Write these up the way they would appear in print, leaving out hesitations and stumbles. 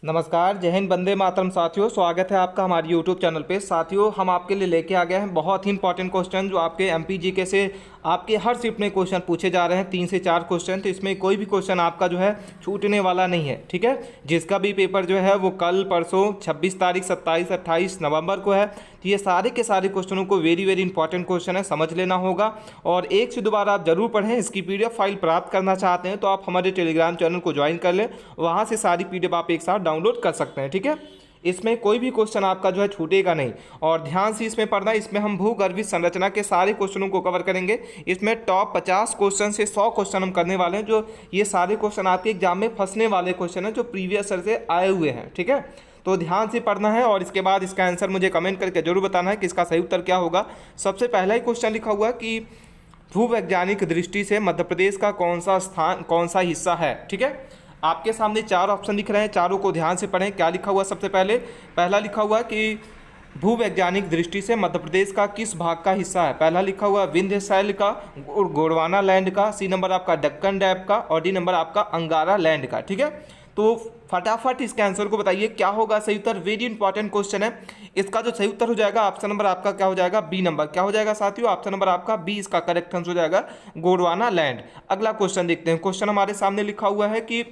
नमस्कार, जय हिंद, वंदे मातरम। साथियों, स्वागत है आपका हमारे YouTube चैनल पे। साथियों, हम आपके लिए लेके आ गए हैं बहुत ही इंपॉर्टेंट क्वेश्चन जो आपके MPGK से आपके हर शिफ्ट में क्वेश्चन पूछे जा रहे हैं। 3 से 4 क्वेश्चन, तो इसमें कोई भी क्वेश्चन आपका जो है छूटने वाला नहीं है। ठीक है, जिसका भी पेपर जो है वो कल परसों 26 तारीख 27 28 नवंबर को है। तो ये सारे के सारे क्वेश्चनों को वेरी इंपॉर्टेंट क्वेश्चन है, समझ लेना होगा। और एक से दो बार आप जरूर पढ़ें। इसकी PDF फाइल प्राप्त करना चाहते हैं तो आप हमारे टेलीग्राम चैनल को ज्वाइन कर लें, वहाँ से सारी PDF आप एक साथ डाउनलोड कर सकते हैं। ठीक है, इसमें कोई भी क्वेश्चन आपका जो है छूटेगा नहीं। और ध्यान से इसमें पढ़ना, इसमें हम भूगर्भित संरचना के सारे क्वेश्चनों को कवर करेंगे। इसमें टॉप 50 क्वेश्चन से 100 क्वेश्चन हम करने वाले हैं, जो ये सारे क्वेश्चन आपके एग्जाम में फंसने वाले क्वेश्चन हैं जो प्रीवियस ईयर से आए हुए हैं। ठीक है, तो ध्यान से पढ़ना है और इसके बाद इसका आंसर मुझे कमेंट करके जरूर बताना है कि इसका सही उत्तर क्या होगा। सबसे पहला ही क्वेश्चन लिखा हुआ है कि भूवैज्ञानिक दृष्टि से मध्य प्रदेश का कौन सा हिस्सा है। ठीक है, आपके सामने 4 ऑप्शन दिख रहे हैं, चारों को ध्यान से पढ़ें। क्या लिखा हुआ सबसे पहला लिखा हुआ है कि भूवैज्ञानिक दृष्टि से मध्य प्रदेश का किस भाग का हिस्सा है। पहला लिखा हुआ विंध्य शैल का, गोंडवाना लैंड का, सी नंबर आपका दक्कन डैप का और डी नंबर आपका अंगारा लैंड का। ठीक है, तो फटाफट इसके आंसर को बताइए क्या होगा सही उत्तर। वेरी इंपॉर्टेंट क्वेश्चन है। इसका जो सही उत्तर हो जाएगा, ऑप्शन नंबर आपका क्या हो जाएगा, बी नंबर। क्या हो जाएगा साथियों, ऑप्शन नंबर आपका बी इसका करेक्ट आंसर हो जाएगा, गोंडवाना लैंड। अगला क्वेश्चन देखते हैं। क्वेश्चन हमारे सामने लिखा हुआ है कि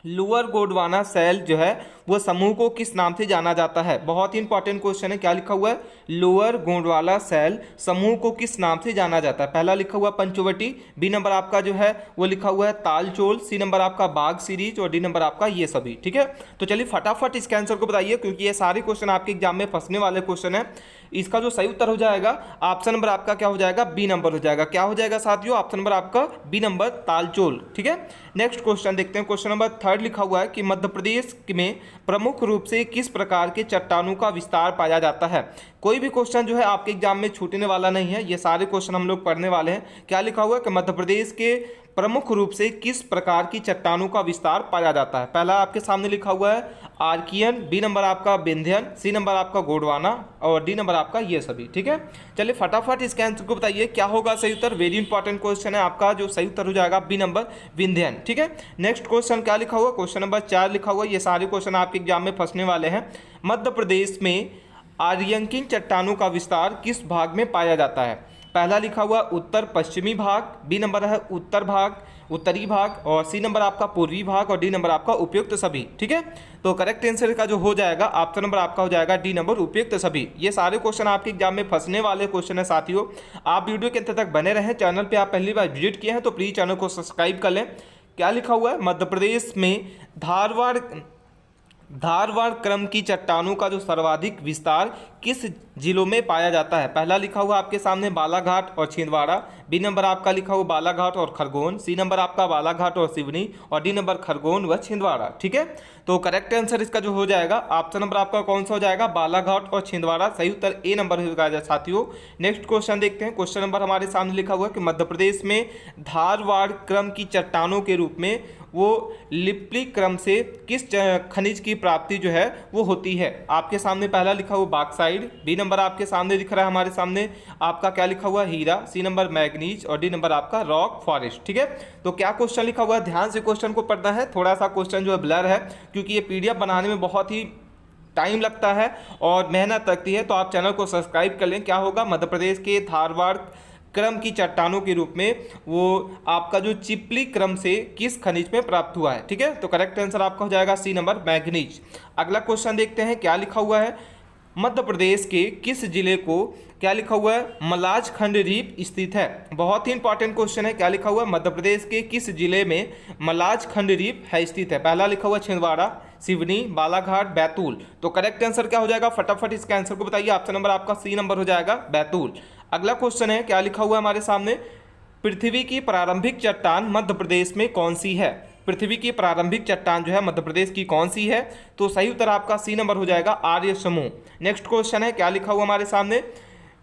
लोअर गोंडवाना शैल जो है वो समूह को किस नाम से जाना जाता है। बहुत ही इंपॉर्टेंट क्वेश्चन है। क्या लिखा हुआ है, लोअर गोंडवाना शैल समूह को किस नाम से जाना जाता है। पहला लिखा हुआ पंचवटी, बी नंबर आपका जो है वो लिखा हुआ है तालचोल, सी नंबर आपका बाघ सीरीज और डी नंबर आपका ये सभी। ठीक है, तो चलिए फटाफट इसके आंसर को बताइए, क्योंकि ये सारे क्वेश्चन आपके एग्जाम में फंसने वाले क्वेश्चन है। इसका जो सही उत्तर हो जाएगा, ऑप्शन नंबर आपका क्या हो जाएगा, बी नंबर हो जाएगा। क्या हो जाएगा साथियों, ऑप्शन नंबर आपका बी नंबर, तालचोल। ठीक है, नेक्स्ट क्वेश्चन देखते हैं। क्वेश्चन नंबर 3 लिखा हुआ है कि मध्य प्रदेश में प्रमुख रूप से किस प्रकार के चट्टानों का विस्तार पाया जाता है। कोई भी क्वेश्चन जो है आपके एग्जाम में छूटने वाला नहीं है, ये सारे क्वेश्चन हम लोग पढ़ने वाले हैं। क्या लिखा हुआ है कि मध्य प्रदेश के प्रमुख रूप से किस प्रकार की चट्टानों का विस्तार पाया जाता है। पहला आपके सामने लिखा हुआ है आर्कियन, बी नंबर आपका विंध्यन, सी नंबर आपका गोंडवाना और डी नंबर आपका ये सभी। ठीक है, चलिए फटाफट इसके आंसर को बताइए क्या होगा सही उत्तर। वेरी इंपॉर्टेंट क्वेश्चन है, आपका जो सही उत्तर हो जाएगा बी नंबर, विंध्यन। ठीक है, नेक्स्ट क्वेश्चन क्या लिखा हुआ, क्वेश्चन नंबर 4 लिखा हुआ है। ये सारे क्वेश्चन आपके एग्जाम में फंसने वाले हैं। मध्य प्रदेश में आर्यंकिन चट्टानों का विस्तार किस भाग में पाया जाता है। पहला लिखा हुआ उत्तर पश्चिमी भाग, बी नंबर है उत्तर भाग, उत्तरी भाग और सी नंबर आपका पूर्वी भाग और डी नंबर आपका उपयुक्त सभी। ठीक है, तो करेक्ट आंसर का जो हो जाएगा ऑप्शन नंबर आपका हो जाएगा डी नंबर, उपयुक्त सभी। ये सारे क्वेश्चन आपके एग्जाम में फंसने वाले क्वेश्चन है साथियों। आप वीडियो के अंत तक बने रहें। चैनल पे आप पहली बार विजिट किए हैं तो प्लीज चैनल को सब्सक्राइब कर लें। क्या लिखा हुआ है, मध्य प्रदेश में धारवाड़ क्रम की चट्टानों का जो सर्वाधिक विस्तार किस जिलों में पाया जाता है। पहला लिखा हुआ आपके सामने बालाघाट और छिंदवाड़ा, बी नंबर आपका लिखा हुआ बालाघाट और खरगोन, सी नंबर आपका बालाघाट और सिवनी और डी नंबर खरगोन व छिंदवाड़ा। ठीक है, तो करेक्ट आंसर इसका जो हो जाएगा ऑप्शन नंबर आपका कौन सा हो जाएगा, बालाघाट और छिंदवाड़ा। सही उत्तर ए नंबर हो जाएगा साथियों। नेक्स्ट क्वेश्चन देखते हैं। क्वेश्चन नंबर हमारे सामने लिखा हुआ है कि मध्य प्रदेश में धारवाड़ क्रम की चट्टानों के रूप में वो लिप्ली क्रम से किस खनिज की प्राप्ति जो है वो होती है। आपके सामने पहला लिखा हुआ बॉक्साइट, बी नंबर आपके सामने दिख रहा है हमारे सामने आपका क्या लिखा हुआ हीरा, सी नंबर मैग्नीज और डी नंबर आपका रॉक फॉरेस्ट। ठीक है, तो क्या क्वेश्चन लिखा हुआ है, ध्यान से क्वेश्चन को पढ़ना है। थोड़ा सा क्वेश्चन जो है ब्लर है, क्योंकि ये PDF बनाने में बहुत ही टाइम लगता है और मेहनत लगती है। तो आप चैनल को सब्सक्राइब कर लें। क्या होगा, मध्य प्रदेश के धारवाड़ क्रम की चट्टानों के रूप में वो आपका जो चिपली क्रम से किस खनिज में प्राप्त हुआ है। ठीक है, तो करेक्ट आंसर आपका हो जाएगा सी नंबर, मैग्नीज। अगला क्वेश्चन देखते हैं। क्या लिखा हुआ है, मध्य प्रदेश के किस जिले को क्या लिखा हुआ है, मलाज खंड रीप स्थित है। बहुत ही इंपॉर्टेंट क्वेश्चन है। क्या लिखा हुआ है, मध्य प्रदेश के किस जिले में मलाज खंड रीप है स्थित है। पहला लिखा हुआ छिंदवाड़ा, सिवनी, बालाघाट, बैतूल। तो करेक्ट आंसर क्या हो जाएगा, फटाफट इसके आंसर को बताइए। ऑप्शन नंबर आपका सी नंबर हो जाएगा, बैतूल। अगला क्वेश्चन है। क्या लिखा हुआ है हमारे सामने, पृथ्वी की प्रारंभिक चट्टान मध्य प्रदेश में कौन सी है। पृथ्वी की प्रारंभिक चट्टान जो है मध्य प्रदेश की कौन सी है। तो सही उत्तर आपका सी नंबर हो जाएगा, आर्य समूह। नेक्स्ट क्वेश्चन है। क्या लिखा हुआ हमारे सामने,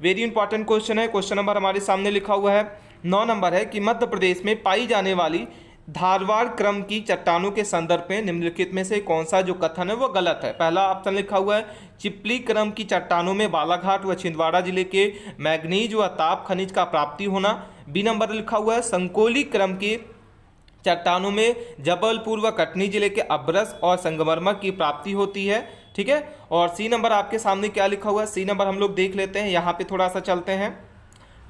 वेरी इंपॉर्टेंट क्वेश्चन है। क्वेश्चन नंबर हमारे सामने लिखा हुआ है 9 नंबर है कि मध्य प्रदेश में पाई जाने वाली धारवाड़ क्रम की चट्टानों के संदर्भ में निम्नलिखित में से कौन सा जो कथन है वो गलत है। पहला ऑप्शन लिखा हुआ है चिपली क्रम की चट्टानों में बालाघाट व छिंदवाड़ा जिले के मैग्नीज व ताप खनिज का प्राप्ति होना। बी नंबर लिखा हुआ है संकोली क्रम के चट्टानों में जबलपुर व कटनी जिले के अब्रस और संगमरमर की प्राप्ति होती है। ठीक है, और सी नंबर आपके सामने क्या लिखा हुआ है, सी नंबर हम लोग देख लेते हैं, यहाँ पे थोड़ा सा चलते हैं।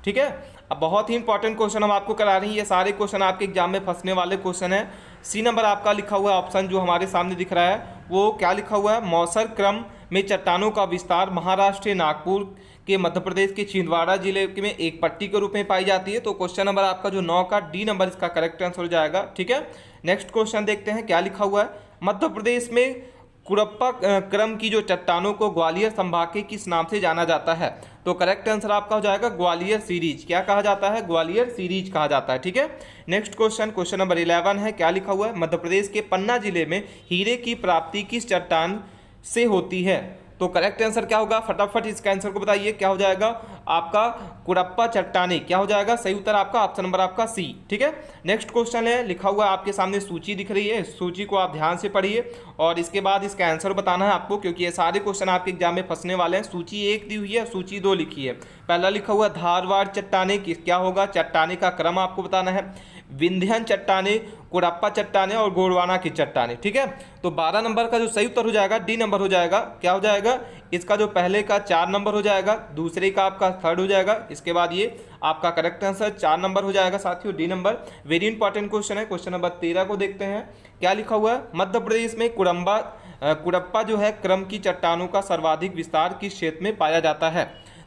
ठीक है, अब बहुत ही इंपॉर्टेंट क्वेश्चन हम आपको करा रहे हैं, ये सारे क्वेश्चन आपके एग्जाम में फंसने वाले क्वेश्चन हैं। सी नंबर आपका लिखा हुआ ऑप्शन जो हमारे सामने दिख रहा है वो क्या लिखा हुआ है, मौसर क्रम में चट्टानों का विस्तार महाराष्ट्र नागपुर के मध्य प्रदेश के छिंदवाड़ा जिले में एक पट्टी के रूप में पाई जाती है। तो क्वेश्चन नंबर आपका जो 9 का डी नंबर इसका करेक्ट आंसर हो जाएगा। ठीक है, नेक्स्ट क्वेश्चन देखते हैं क्या लिखा हुआ है, मध्य प्रदेश में कुरप्पा क्रम की जो चट्टानों को ग्वालियर संभाग के किस नाम से जाना जाता है। तो करेक्ट आंसर आपका हो जाएगा ग्वालियर सीरीज। क्या कहा जाता है, ग्वालियर सीरीज कहा जाता है। ठीक है, नेक्स्ट क्वेश्चन, क्वेश्चन नंबर 11 है, क्या लिखा हुआ है, मध्य प्रदेश के पन्ना जिले में हीरे की प्राप्ति किस चट्टान से होती है। तो करेक्ट आंसर क्या होगा, फटाफट इसका आंसर को बताइए, क्या हो जाएगा आपका कुरप्पा चट्टानी। क्या हो जाएगा, सही उत्तर आपका ऑप्शन नंबर आपका सी। ठीक है, नेक्स्ट क्वेश्चन है, लिखा हुआ आपके सामने सूची दिख रही है, सूची को आप ध्यान से पढ़िए और इसके बाद इसका आंसर बताना है आपको, क्योंकि ये सारे क्वेश्चन आपके एग्जाम में फंसने वाले हैं। सूची 1 दी हुई है, सूची 2 लिखी है। पहला लिखा हुआ धारवाड़ चट्टाने, क्या होगा, चट्टाने का क्रम आपको बताना है, विंध्यन चट्टाने, कुरप्पा चट्टाने और गोंडवाना की चट्टाने। ठीक है, तो 12 नंबर का जो सही उत्तर हो जाएगा डी नंबर हो जाएगा। क्या हो जाएगा, इसका जो पहले का 4 नंबर हो जाएगा, दूसरे का आपका 3rd हो जाएगा, इसके बाद ये आपका करेक्ट आंसर 4 नंबर हो जाएगा साथियों, D number. Very important question है। क्वेश्चन नंबर 13 को देखते हैं, क्या लिखा हुआ है, मध्य प्रदेश में कुरप्पा जो है क्रम की चट्टानों का सर्वाधिक विस्तार किस क्षेत्र में पाया जाता है।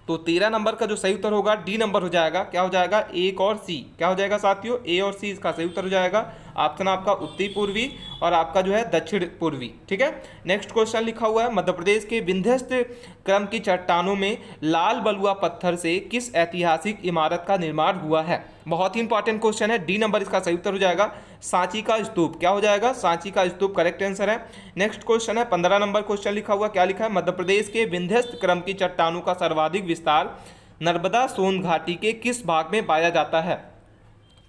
तो 13 नंबर का जो सही उत्तर होगा डी नंबर हो जाएगा। क्या हो जाएगा, एक और सी। क्या हो जाएगा साथियों, ए और सी इसका सही उत्तर हो जाएगा। ऑप्शन आपका उत्तरी पूर्वी और आपका जो है दक्षिण पूर्वी। ठीक है, नेक्स्ट क्वेश्चन लिखा हुआ है, मध्य प्रदेश के विंध्यस्त क्रम की चट्टानों में लाल बलुआ पत्थर से किस ऐतिहासिक इमारत का निर्माण हुआ है। बहुत ही इंपॉर्टेंट क्वेश्चन है, डी नंबर इसका सही उत्तर हो जाएगा, सांची का स्तूप। क्या हो जाएगा, सांची का स्तूप करेक्ट आंसर है। नेक्स्ट क्वेश्चन है, 15 नंबर क्वेश्चन लिखा हुआ, क्या लिखा है, मध्य प्रदेश के विंध्यस्त क्रम की चट्टानों का सर्वाधिक विस्तार नर्मदा सोन घाटी के किस भाग में पाया जाता है।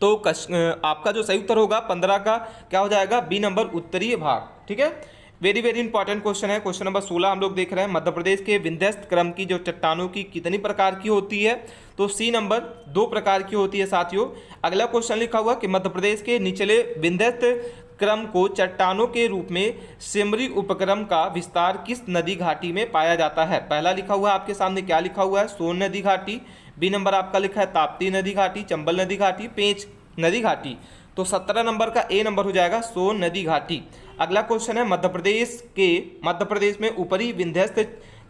तो आपका जो सही उत्तर होगा 15 का क्या हो जाएगा, बी नंबर उत्तरीय भाग। ठीक है, वेरी वेरी इंपॉर्टेंट क्वेश्चन है। क्वेश्चन नंबर 16 हम लोग देख रहे हैं, मध्य प्रदेश के विंध्यस्त क्रम की जो चट्टानों की कितनी प्रकार की होती है। तो सी नंबर 2 प्रकार की होती है साथियों। अगला क्वेश्चन लिखा हुआ कि मध्य प्रदेश के निचले विंध्यस्त क्रम को चट्टानों के रूप में सिमरी उपक्रम का विस्तार किस नदी घाटी में पाया जाता है। पहला लिखा हुआ है आपके सामने, क्या लिखा हुआ है, सोन नदी घाटी। बी नंबर आपका लिखा है ताप्ती नदी घाटी, चंबल नदी घाटी, पेंच नदी घाटी। तो 17 नंबर का ए नंबर हो जाएगा, सोन नदी घाटी। अगला क्वेश्चन है, मध्य प्रदेश में ऊपरी विंध्यस्त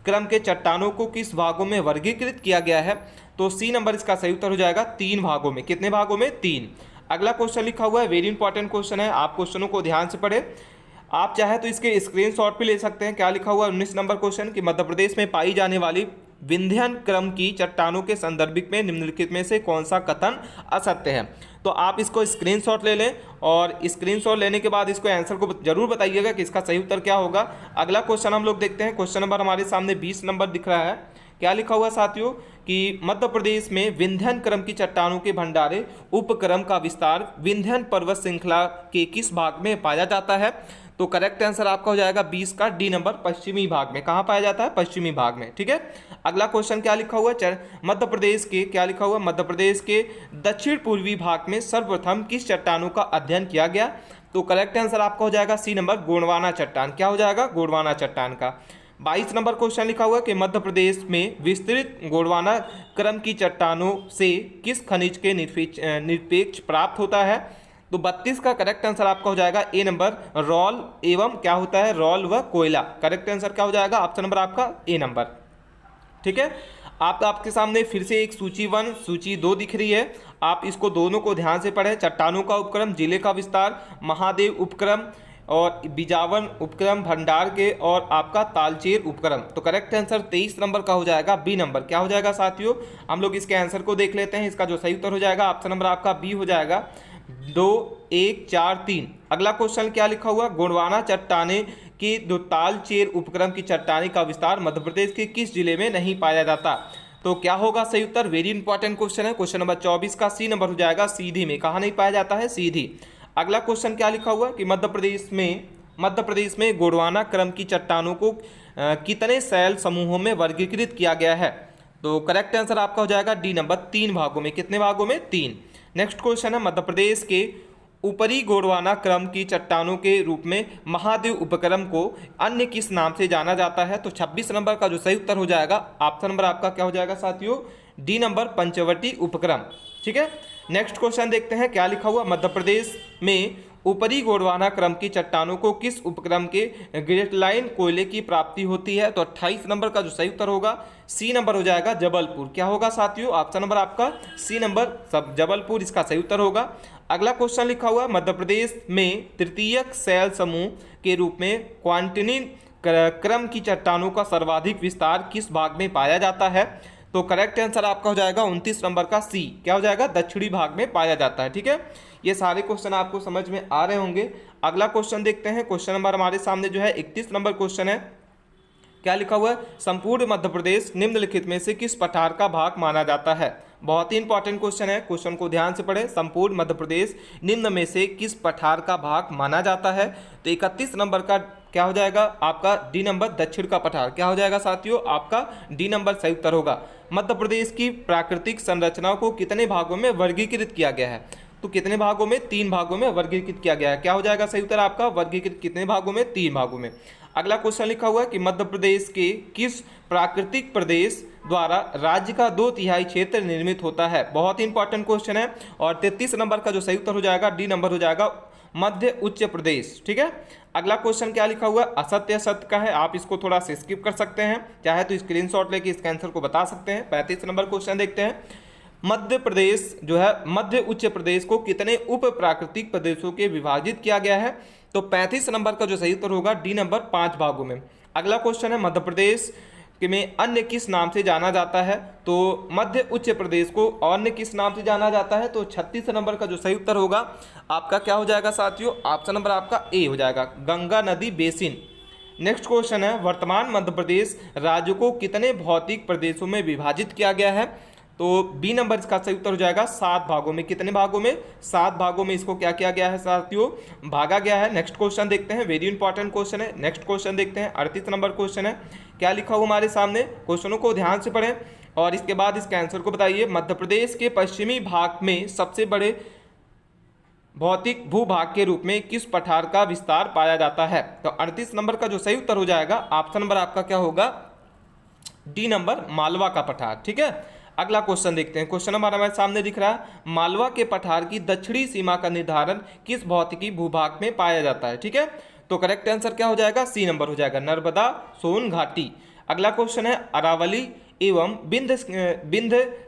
क्रम के चट्टानों को किस भागों में वर्गीकृत किया गया है। तो सी नंबर इसका सही उत्तर हो जाएगा 3 भागों में। कितने भागों में, 3। अगला क्वेश्चन लिखा हुआ है, वेरी इंपॉर्टेंट क्वेश्चन है, आप क्वेश्चनों को ध्यान से पढ़े, आप चाहे तो इसके स्क्रीनशॉट भी ले सकते हैं। क्या लिखा हुआ है, 19 नंबर क्वेश्चन कि मध्य प्रदेश में पाई जाने वाली विंध्यन क्रम की चट्टानों के संदर्भिक में निम्नलिखित में से कौन सा कथन असत्य है। तो आप इसको स्क्रीनशॉट ले लें और स्क्रीनशॉट लेने के बाद इसको आंसर को जरूर बताइएगा कि इसका सही उत्तर क्या होगा। अगला क्वेश्चन हम लोग देखते हैं, क्वेश्चन नंबर हमारे सामने 20 नंबर दिख रहा है। क्या लिखा हुआ साथियों कि मध्य प्रदेश में विंध्यन क्रम की चट्टानों के भंडारे उपक्रम का विस्तार विंध्यन पर्वत श्रृंखला के किस भाग में पाया जाता है। तो करेक्ट आंसर आपका हो जाएगा 20 का डी नंबर, पश्चिमी भाग में। कहाँ पाया जाता है, पश्चिमी भाग में। ठीक है, अगला क्वेश्चन क्या लिखा हुआ है, मध्य प्रदेश के, क्या लिखा हुआ, मध्य प्रदेश के दक्षिण पूर्वी भाग में सर्वप्रथम किस चट्टानों का अध्ययन किया गया। तो करेक्ट आंसर आपका हो जाएगा सी नंबर, गोंडवाना चट्टान। क्या हो जाएगा, गोंडवाना चट्टान का। 22 नंबर क्वेश्चन लिखा हुआ कि मध्य प्रदेश में विस्तृत गोंडवाना क्रम की चट्टानों से किस खनिज के निरपेक्ष प्राप्त होता है। तो 32 का करेक्ट आंसर आपका हो जाएगा ए नंबर, रॉल एवं क्या होता है, रॉल व कोयला। करेक्ट आंसर क्या हो जाएगा, ऑप्शन नंबर आपका ए नंबर। ठीक है, आपके सामने फिर से एक सूची 1 सूची 2 दिख रही है, आप इसको दोनों को ध्यान से पढ़ें। चट्टानों का उपक्रम, जिले का विस्तार, महादेव उपक्रम और बिजावन उपक्रम, भंडार के और आपका तालचेर उपक्रम। तो करेक्ट आंसर 23 नंबर का हो जाएगा बी नंबर। क्या हो जाएगा साथियों, हम लोग इसके आंसर को देख लेते हैं। इसका जो सही उत्तर हो जाएगा ऑप्शन नंबर आपका बी हो जाएगा, 2 1 4 3। अगला क्वेश्चन क्या लिखा हुआ, गोंडवाना चट्टाने की दो तालचेर उपक्रम की चट्टानी का विस्तार मध्य प्रदेश के किस जिले में नहीं पाया जाता। तो क्या होगा सही उत्तर, वेरी इंपॉर्टेंट क्वेश्चन है। क्वेश्चन नंबर 24 का सी नंबर हो जाएगा, सीधी में। कहाँ नहीं पाया जाता है, सीधी। अगला क्वेश्चन क्या लिखा हुआ कि मध्य प्रदेश में गोंडवाना क्रम की चट्टानों को कितने शैल समूहों में वर्गीकृत किया गया है। तो करेक्ट आंसर आपका हो जाएगा डी नंबर, 3 भागों में। कितने भागों में, 3। नेक्स्ट क्वेश्चन है, मध्य प्रदेश के ऊपरी गोंडवाना क्रम की चट्टानों के रूप में महादेव उपक्रम को अन्य किस नाम से जाना जाता है? तो 26 नंबर का जो सही उत्तर हो जाएगा, ऑप्शन नंबर आपका क्या हो जाएगा साथियों? डी नंबर, पंचवटी उपक्रम। ठीक है, नेक्स्ट क्वेश्चन देखते हैं क्या लिखा हुआ। मध्य प्रदेश में ऊपरी गोंडवाना क्रम की चट्टानों को किस उपक्रम के ग्रेटलाइन कोयले की प्राप्ति होती है? तो 28 नंबर का जो सही उत्तर होगा, सी नंबर हो जाएगा, जबलपुर। क्या होगा साथियों? ऑप्शन नंबर आपका सी नंबर, सब जबलपुर इसका सही उत्तर होगा। अगला क्वेश्चन लिखा हुआ, मध्य प्रदेश में तृतीयक शैल समूह के रूप में क्वांटिनी क्रम की चट्टानों का सर्वाधिक विस्तार किस भाग में पाया जाता है? तो करेक्ट आंसर आपका हो जाएगा 29 नंबर का सी। क्या हो जाएगा? दक्षिणी भाग में पाया जाता है। ठीक है, ये सारे क्वेश्चन आपको समझ में आ रहे होंगे। अगला क्वेश्चन देखते हैं। क्वेश्चन नंबर हमारे सामने जो है 31 नंबर क्वेश्चन है। क्या लिखा हुआ है? संपूर्ण मध्य प्रदेश निम्नलिखित में से किस पठार का भाग माना जाता है? बहुत ही इंपॉर्टेंट क्वेश्चन है, क्वेश्चन को ध्यान से पढ़ें। संपूर्ण मध्य प्रदेश निम्न में से किस पठार का भाग माना जाता है? तो 31 नंबर का क्या हो जाएगा आपका? डी नंबर, दक्षिण का पठार। क्या हो जाएगा साथियों? आपका डी नंबर सही उत्तर होगा। मध्य प्रदेश की प्राकृतिक संरचनाओं को कितने भागों में वर्गीकृत किया गया है? तो कितने भागों में? 3 भागों में वर्गीकृत किया गया है। क्या हो जाएगा सही उत्तर आपका? वर्गीकृत कितने भागों में? 3 भागों में। अगला क्वेश्चन लिखा हुआ है कि मध्य प्रदेश के किस प्राकृतिक प्रदेश द्वारा राज्य का 2/3 क्षेत्र निर्मित होता है? बहुत ही इंपॉर्टेंट क्वेश्चन है। और 33 नंबर का जो सही उत्तर हो जाएगा, डी नंबर हो जाएगा, मध्य उच्च प्रदेश। ठीक है, अगला क्वेश्चन क्या लिखा हुआ है? असत्य सत्य का है, आप इसको थोड़ा सा स्किप कर सकते हैं, चाहे तो स्क्रीनशॉट लेके इसके आंसर को बता सकते हैं। 35 नंबर क्वेश्चन देखते हैं। मध्य प्रदेश जो है, मध्य उच्च प्रदेश को कितने उप प्राकृतिक प्रदेशों के विभाजित किया गया है? तो 35 नंबर का जो सही उत्तर होगा, डी नंबर, 5 भागों में। अगला क्वेश्चन है, मध्य प्रदेश में अन्य किस नाम से जाना जाता है? तो मध्य उच्च प्रदेश को अन्य किस नाम से जाना जाता है? तो 36 नंबर का जो सही उत्तर होगा आपका क्या हो जाएगा साथियों? ऑप्शन नंबर आपका ए हो जाएगा, गंगा नदी बेसिन। नेक्स्ट क्वेश्चन है, वर्तमान मध्य प्रदेश राज्य को कितने भौतिक प्रदेशों में विभाजित किया गया है? तो बी नंबर इसका सही उत्तर हो जाएगा, 7 भागों में। कितने भागों में? 7 भागों में इसको क्या किया गया है साथियों? भागा गया है। नेक्स्ट क्वेश्चन देखते हैं, वेरी इंपॉर्टेंट क्वेश्चन है। नेक्स्ट क्वेश्चन देखते हैं, 38 नंबर क्वेश्चन है। क्या लिखा हुआ हमारे सामने? क्वेश्चनों को ध्यान से पढ़ें और इसके बाद इसके आंसर को बताइए। मध्य प्रदेश के पश्चिमी भाग में सबसे बड़े भौतिक भूभाग के रूप में किस पठार का विस्तार पाया जाता है? तो 38 नंबर का जो सही उत्तर हो जाएगा, ऑप्शन नंबर आपका क्या होगा? डी नंबर, मालवा का पठार। ठीक है, अगला क्वेश्चन देखते हैं। क्वेश्चन नंबर हमारे सामने दिख रहा है, मालवा के पठार की दक्षिणी सीमा का निर्धारण किस भौतिकी भूभाग में पाया जाता है? ठीक है, तो करेक्ट आंसर क्या हो जाएगा? सी नंबर हो जाएगा, नर्मदा सोन घाटी। अगला क्वेश्चन है, अरावली एवं विंध्य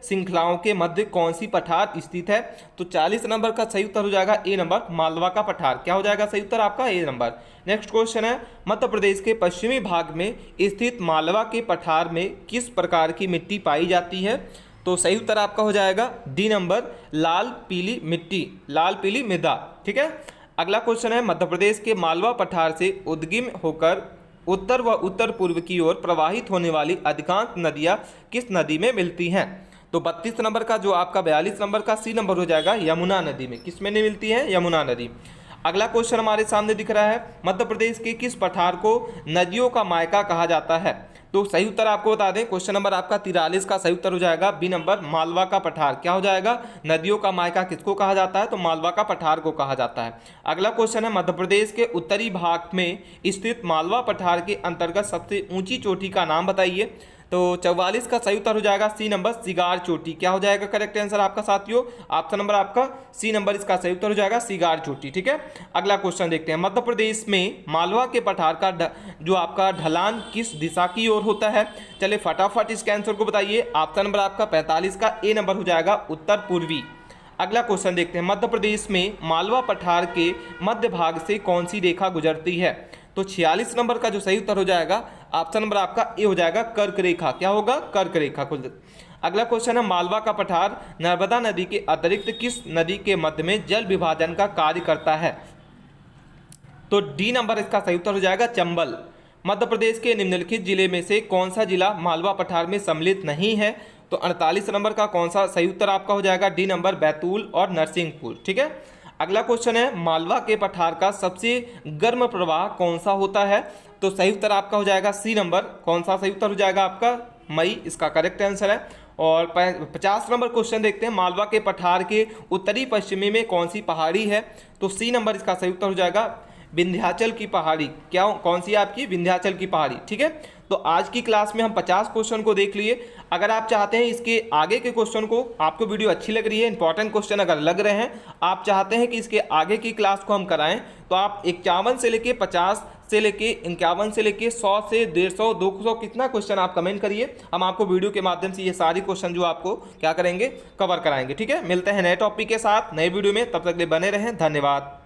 श्रृंखलाओं के मध्य कौन सी पठार स्थित है? तो 40 नंबर का सही उत्तर हो जाएगा ए नंबर, मालवा का पठार। क्या हो जाएगा सही उत्तर आपका? ए नंबर। नेक्स्ट क्वेश्चन है, मध्य प्रदेश के पश्चिमी भाग में स्थित मालवा के पठार में किस प्रकार की मिट्टी पाई जाती है? तो सही उत्तर आपका हो जाएगा डी नंबर, लाल पीली मिट्टी, लाल पीली मृदा। ठीक है, अगला क्वेश्चन है, मध्य प्रदेश के मालवा पठार से उद्गम होकर उत्तर व उत्तर पूर्व की ओर प्रवाहित होने वाली अधिकांश नदियां किस नदी में मिलती हैं? तो 32 नंबर का जो आपका 42 नंबर का सी नंबर हो जाएगा, यमुना नदी में। किस में नहीं मिलती है? यमुना नदी। अगला क्वेश्चन हमारे सामने दिख रहा है, मध्य प्रदेश के किस पठार को नदियों का मायका कहा जाता है? तो सही उत्तर आपको बता दें, क्वेश्चन नंबर आपका 43 का सही उत्तर हो जाएगा बी नंबर, मालवा का पठार। क्या हो जाएगा? नदियों का मायका किसको कहा जाता है? तो मालवा का पठार को कहा जाता है। अगला क्वेश्चन है, मध्य प्रदेश के उत्तरी भाग में स्थित मालवा पठार के अंतर्गत सबसे ऊंची चोटी का नाम बताइए। तो 44 का सही उत्तर हो जाएगा सी नंबर, सिगार चोटी। क्या हो जाएगा करेक्ट आंसर आपका साथियों? ऑप्शन नंबर आपका सी नंबर, इसका सही उत्तर हो जाएगा सिगार चोटी। ठीक है, अगला क्वेश्चन देखते हैं, मध्य प्रदेश में मालवा के पठार का जो आपका ढलान किस दिशा की ओर होता है? चलिए फटाफट इसके आंसर को बताइए। ऑप्शन नंबर आपका 45 का ए नंबर हो जाएगा, उत्तर पूर्वी। अगला क्वेश्चन देखते हैं, मध्य प्रदेश में मालवा पठार के मध्य भाग से कौन सी रेखा गुजरती है? तो 46 नंबर का जो सही उत्तर हो जाएगा, ऑप्शन नंबर आपका ए हो जाएगा, कर्क रेखा। क्या होगा? कर्क रेखा। अगला क्वेश्चन है, मालवा का पठार नर्मदा नदी के अतिरिक्त किस नदी के मध्य में जल विभाजन का कार्य करता है? तो डी नंबर इसका सही उत्तर हो जाएगा, चंबल। मध्य प्रदेश के निम्नलिखित जिले में से कौन सा जिला मालवा पठार में सम्मिलित नहीं है? तो 48 नंबर का कौन सा सही उत्तर आपका हो जाएगा? डी नंबर, बैतूल और नरसिंहपुर। ठीक है, अगला क्वेश्चन है, मालवा के पठार का सबसे गर्म प्रवाह कौन सा होता है? तो सही उत्तर आपका हो जाएगा सी नंबर, कौन सा सही उत्तर हो जाएगा आपका? मई, इसका करेक्ट आंसर है। और 50 नंबर क्वेश्चन देखते हैं, मालवा के पठार के उत्तरी पश्चिमी में कौन सी पहाड़ी है? तो सी नंबर इसका सही उत्तर हो जाएगा विंध्याचल की पहाड़ी। क्या कौन सी आपकी? विंध्याचल की पहाड़ी। ठीक है, तो आज की क्लास में हम 50 क्वेश्चन को देख लिए। अगर आप चाहते हैं इसके आगे के क्वेश्चन को, आपको वीडियो अच्छी लग रही है, इंपॉर्टेंट क्वेश्चन अगर लग रहे हैं, आप चाहते हैं कि इसके आगे की क्लास को हम कराएं, तो आप 51 से लेके 50 से लेके 51 से लेके 100 से 150 200 कितना क्वेश्चन आप कमेंट करिए, हम आपको वीडियो के माध्यम से ये सारी क्वेश्चन जो आपको क्या करेंगे, कवर कराएंगे। ठीक है, मिलते हैं नए टॉपिक के साथ नए वीडियो में, तब तक के लिए बने रहें। धन्यवाद।